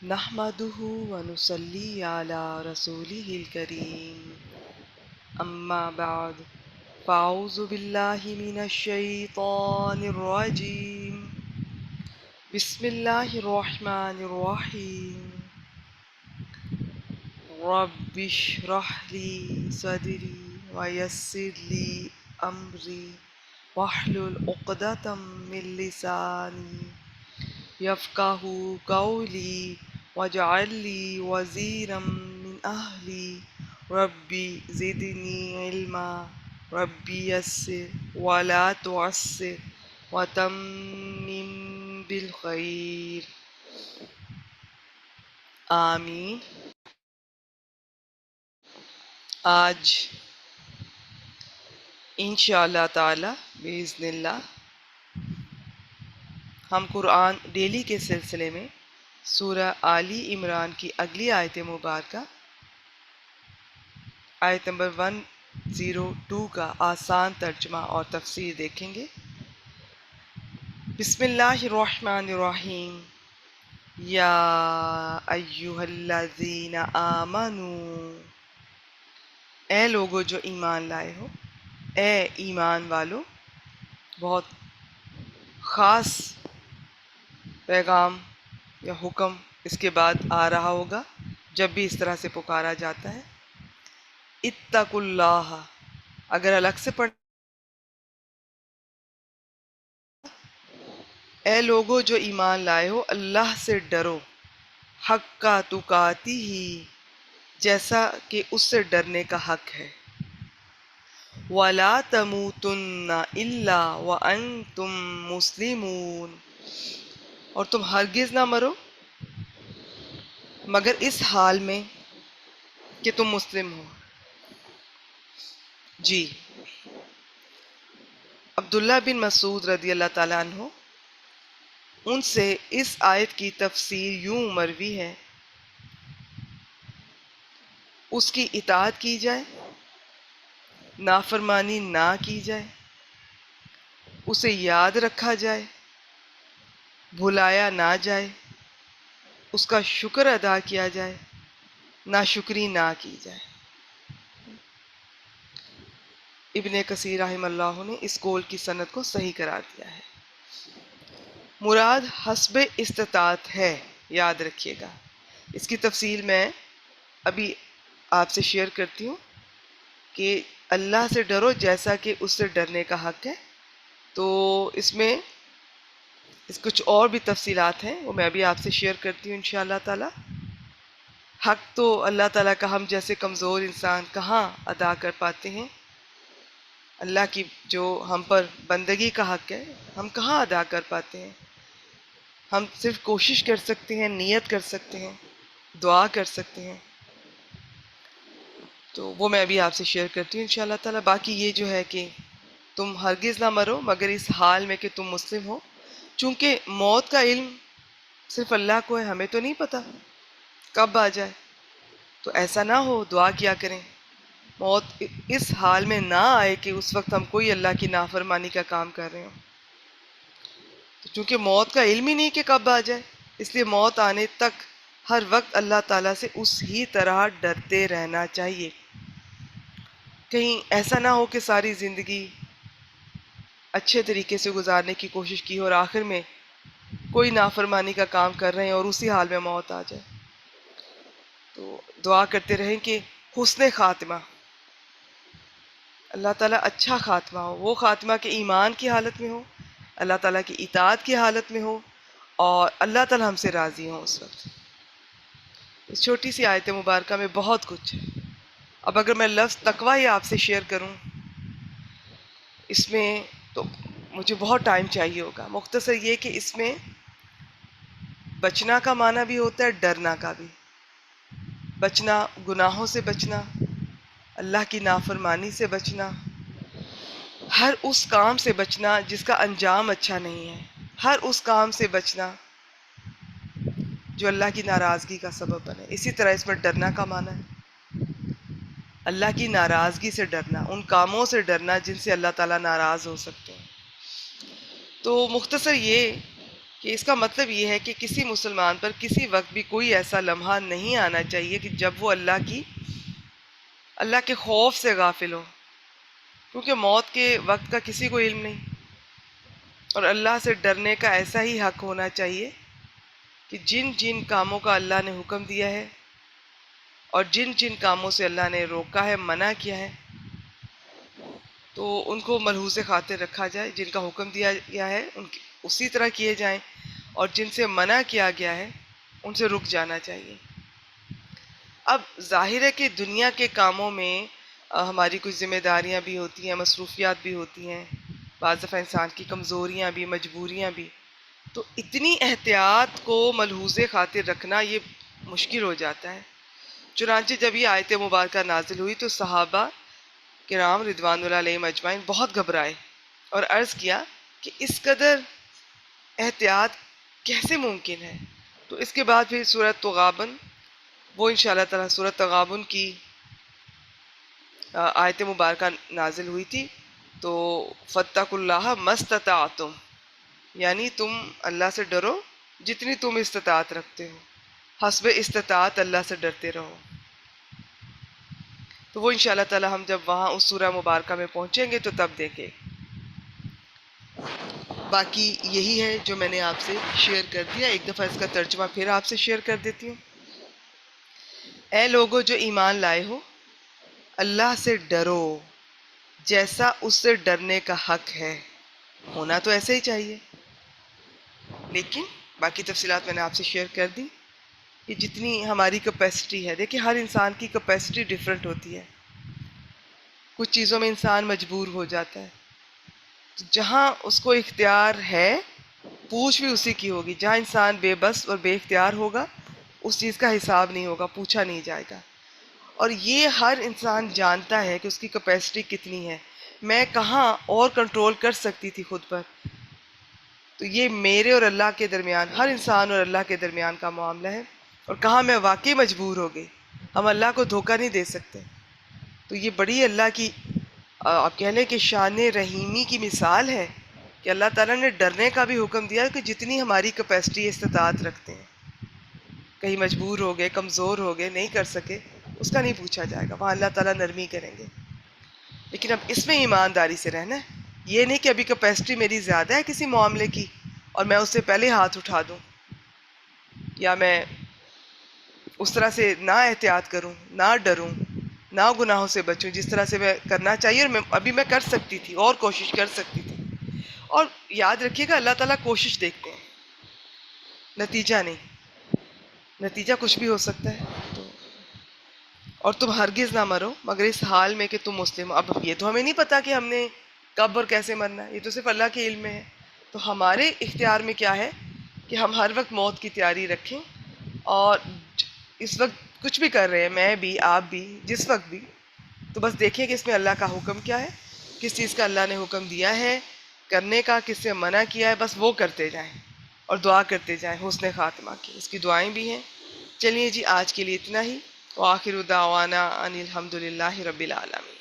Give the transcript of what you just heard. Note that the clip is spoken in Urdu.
نحمده ونصلي على رسوله الكريم اما بعد فاعوذ باللہ من الشیطان الرجیم بسم اللہ الرحمن الرحیم رب اشرح لی صدری ویسر لی امری واحلل عقدۃ من لسانی یفقہوا قولی واجعل لی وزیرا من اہلی ربی زدنی علما ربی یسر ولا تعسر وتمم بالخیر آمین۔ آج انشاءاللہ تعالی باذن اللہ ہم قرآن ڈیلی کے سلسلے میں سورہ آلی عمران کی اگلی آیت مبارکہ آیت نمبر 102 کا آسان ترجمہ اور تفسیر دیکھیں گے۔ بسم اللہ الرحمن الرحیم۔ یا ایہا الذین آمنوا، اے لوگو جو ایمان لائے ہو، اے ایمان والو۔ بہت خاص پیغام یا حکم اس کے بعد آ رہا ہوگا جب بھی اس طرح سے پکارا جاتا ہے۔ اتقوا اللہ، اگر الگ سے پڑھ، اے لوگو جو ایمان لائے ہو اللہ سے ڈرو، حق تقاتی ہی، جیسا کہ اس سے ڈرنے کا حق ہے۔ وَلَا تَمُوتُنَّ إِلَّا وَأَنْتُمْ مُسْلِمُونَ، اور تم ہرگز نہ مرو مگر اس حال میں کہ تم مسلم ہو۔ جی، عبداللہ بن مسعود رضی اللہ تعالیٰ عنہ، ان سے اس آیت کی تفسیر یوں مروی ہے: اس کی اطاعت کی جائے، نافرمانی نہ کی جائے، اسے یاد رکھا جائے، بھلایا نہ جائے، اس کا شکر ادا کیا جائے، ناشکری نہ کی جائے۔ ابن کثیر رحمہ اللہ نے اس قول کی سند کو صحیح قرار دیا ہے۔ مراد حسب استطاعت ہے، یاد رکھیے گا۔ اس کی تفصیل میں ابھی آپ سے شیئر کرتی ہوں کہ اللہ سے ڈرو جیسا کہ اس سے ڈرنے کا حق ہے۔ تو اس میں کچھ اور بھی تفصیلات ہیں، وہ میں ابھی آپ سے شیئر کرتی ہوں انشاءاللہ تعالی۔ حق تو اللہ تعالیٰ کا ہم جیسے کمزور انسان کہاں ادا کر پاتے ہیں۔ اللہ کی جو ہم پر بندگی کا حق ہے ہم کہاں ادا کر پاتے ہیں۔ ہم صرف کوشش کر سکتے ہیں، نیت کر سکتے ہیں، دعا کر سکتے ہیں۔ تو وہ میں ابھی آپ سے شیئر کرتی ہوں انشاءاللہ تعالی۔ باقی یہ جو ہے کہ تم ہرگز نہ مرو مگر اس حال میں کہ تم مسلم ہو، چونکہ موت کا علم صرف اللہ کو ہے، ہمیں تو نہیں پتہ کب آ جائے۔ تو ایسا نہ ہو، دعا کیا کریں موت اس حال میں نہ آئے کہ اس وقت ہم کوئی اللہ کی نافرمانی کا کام کر رہے ہوں۔ تو چونکہ موت کا علم ہی نہیں کہ کب آ جائے، اس لیے موت آنے تک ہر وقت اللہ تعالیٰ سے اس ہی طرح ڈرتے رہنا چاہیے۔ کہیں ایسا نہ ہو کہ ساری زندگی اچھے طریقے سے گزارنے کی کوشش کی اور آخر میں کوئی نافرمانی کا کام کر رہے ہیں اور اسی حال میں موت آ جائے۔ تو دعا کرتے رہیں کہ حسن خاتمہ، اللہ تعالیٰ اچھا خاتمہ ہو، وہ خاتمہ کہ ایمان کی حالت میں ہو، اللہ تعالیٰ کی اطاعت کی حالت میں ہو، اور اللہ تعالیٰ ہم سے راضی ہوں اس وقت۔ اس چھوٹی سی آیت مبارکہ میں بہت کچھ ہے۔ اب اگر میں لفظ تقوی ہی آپ سے شیئر کروں، اس میں تو مجھے بہت ٹائم چاہیے ہوگا۔ مختصر یہ کہ اس میں بچنا کا معنی بھی ہوتا ہے، ڈرنا کا بھی۔ بچنا، گناہوں سے بچنا، اللہ کی نافرمانی سے بچنا، ہر اس کام سے بچنا جس کا انجام اچھا نہیں ہے، ہر اس کام سے بچنا جو اللہ کی ناراضگی کا سبب بنے۔ اسی طرح اس میں ڈرنا کا معنی ہے اللہ کی ناراضگی سے ڈرنا، ان کاموں سے ڈرنا جن سے اللہ تعالیٰ ناراض ہو سکتے ہیں۔ تو مختصر یہ کہ اس کا مطلب یہ ہے کہ کسی مسلمان پر کسی وقت بھی کوئی ایسا لمحہ نہیں آنا چاہیے کہ جب وہ اللہ کے خوف سے غافل ہو، کیونکہ موت کے وقت کا کسی کو علم نہیں، اور اللہ سے ڈرنے کا ایسا ہی حق ہونا چاہیے کہ جن جن کاموں کا اللہ نے حکم دیا ہے اور جن جن کاموں سے اللہ نے روکا ہے، منع کیا ہے، تو ان کو ملحوظ خاطر رکھا جائے۔ جن کا حکم دیا گیا ہے اسی طرح کیے جائیں، اور جن سے منع کیا گیا ہے ان سے رک جانا چاہیے۔ اب ظاہر ہے کہ دنیا کے کاموں میں ہماری کچھ ذمہ داریاں بھی ہوتی ہیں، مصروفیات بھی ہوتی ہیں، بعض دفعہ انسان کی کمزوریاں بھی، مجبوریاں بھی، تو اتنی احتیاط کو ملحوظ خاطر رکھنا یہ مشکل ہو جاتا ہے۔ چنانچہ جب یہ آیت مبارکہ نازل ہوئی تو صحابہ کرام رضوان اللہ علیہم اجمعین بہت گھبرائے اور عرض کیا کہ اس قدر احتیاط کیسے ممکن ہے؟ تو اس کے بعد پھر سورۃ تغابن، وہ انشاءاللہ تعالیٰ سورۃ تغابن کی آیت مبارکہ نازل ہوئی تھی۔ تو فاتقوا اللہ ما استطعتم، یعنی تم اللہ سے ڈرو جتنی تم استطاعت رکھتے ہو، حسب استطاعت اللہ سے ڈرتے رہو۔ تو وہ انشاءاللہ تعالیٰ ہم جب وہاں اس سورہ مبارکہ میں پہنچیں گے تو تب دیکھیں۔ باقی یہی ہے جو میں نے آپ سے شیئر کر دیا۔ ایک دفعہ اس کا ترجمہ پھر آپ سے شیئر کر دیتی ہوں۔ اے لوگو جو ایمان لائے ہو، اللہ سے ڈرو جیسا اس سے ڈرنے کا حق ہے۔ ہونا تو ایسے ہی چاہیے، لیکن باقی تفصیلات میں نے آپ سے شیئر کر دی کہ جتنی ہماری کیپیسٹی ہے۔ دیکھیں ہر انسان کی کیپیسٹی ڈیفرنٹ ہوتی ہے، کچھ چیزوں میں انسان مجبور ہو جاتا ہے، جہاں اس کو اختیار ہے پوچھ بھی اسی کی ہوگی۔ جہاں انسان بے بس اور بے اختیار ہوگا اس چیز کا حساب نہیں ہوگا، پوچھا نہیں جائے گا۔ اور یہ ہر انسان جانتا ہے کہ اس کی کیپیسٹی کتنی ہے، میں کہاں اور کنٹرول کر سکتی تھی خود پر۔ تو یہ میرے اور اللہ کے درمیان، ہر انسان اور اللہ کے درمیان کا معاملہ ہے، اور کہاں میں واقعی مجبور ہو گئی۔ ہم اللہ کو دھوکہ نہیں دے سکتے۔ تو یہ بڑی اللہ کی آپ کہہ لیں کہ شان رحیمی کی مثال ہے کہ اللہ تعالیٰ نے ڈرنے کا بھی حکم دیا کہ جتنی ہماری کیپیسٹی استطاعت رکھتے ہیں۔ کہیں مجبور ہو گئے، کمزور ہو گئے، نہیں کر سکے، اس کا نہیں پوچھا جائے گا، وہاں اللہ تعالیٰ نرمی کریں گے۔ لیکن اب اس میں ایمانداری سے رہنا ہے، یہ نہیں کہ ابھی کیپیسٹی میری زیادہ ہے کسی معاملے کی اور میں اس سے پہلے ہاتھ اٹھا دوں، یا میں اس طرح سے نہ احتیاط کروں، نہ ڈروں، نہ گناہوں سے بچوں جس طرح سے میں کرنا چاہیے اور ابھی میں کر سکتی تھی اور کوشش کر سکتی تھی۔ اور یاد رکھیے گا اللہ تعالیٰ کوشش دیکھتے ہیں، نتیجہ نہیں۔ نتیجہ کچھ بھی ہو سکتا ہے۔ اور تم ہرگز نہ مرو مگر اس حال میں کہ تم مسلم ہو۔ اب یہ تو ہمیں نہیں پتا کہ ہم نے کب اور کیسے مرنا ہے، یہ تو صرف اللہ کے علم میں ہے۔ تو ہمارے اختیار میں کیا ہے کہ ہم ہر وقت موت کی تیاری رکھیں، اور اس وقت کچھ بھی کر رہے ہیں، میں بھی، آپ بھی، جس وقت بھی، تو بس دیکھیں کہ اس میں اللہ کا حکم کیا ہے، کس چیز کا اللہ نے حکم دیا ہے کرنے کا، کس سے منع کیا ہے، بس وہ کرتے جائیں اور دعا کرتے جائیں حسن خاتمہ کی۔ اس کی دعائیں بھی ہیں۔ چلیے جی، آج کے لیے اتنا ہی، وآخر دعوانا ان الحمد للہ رب العالمین۔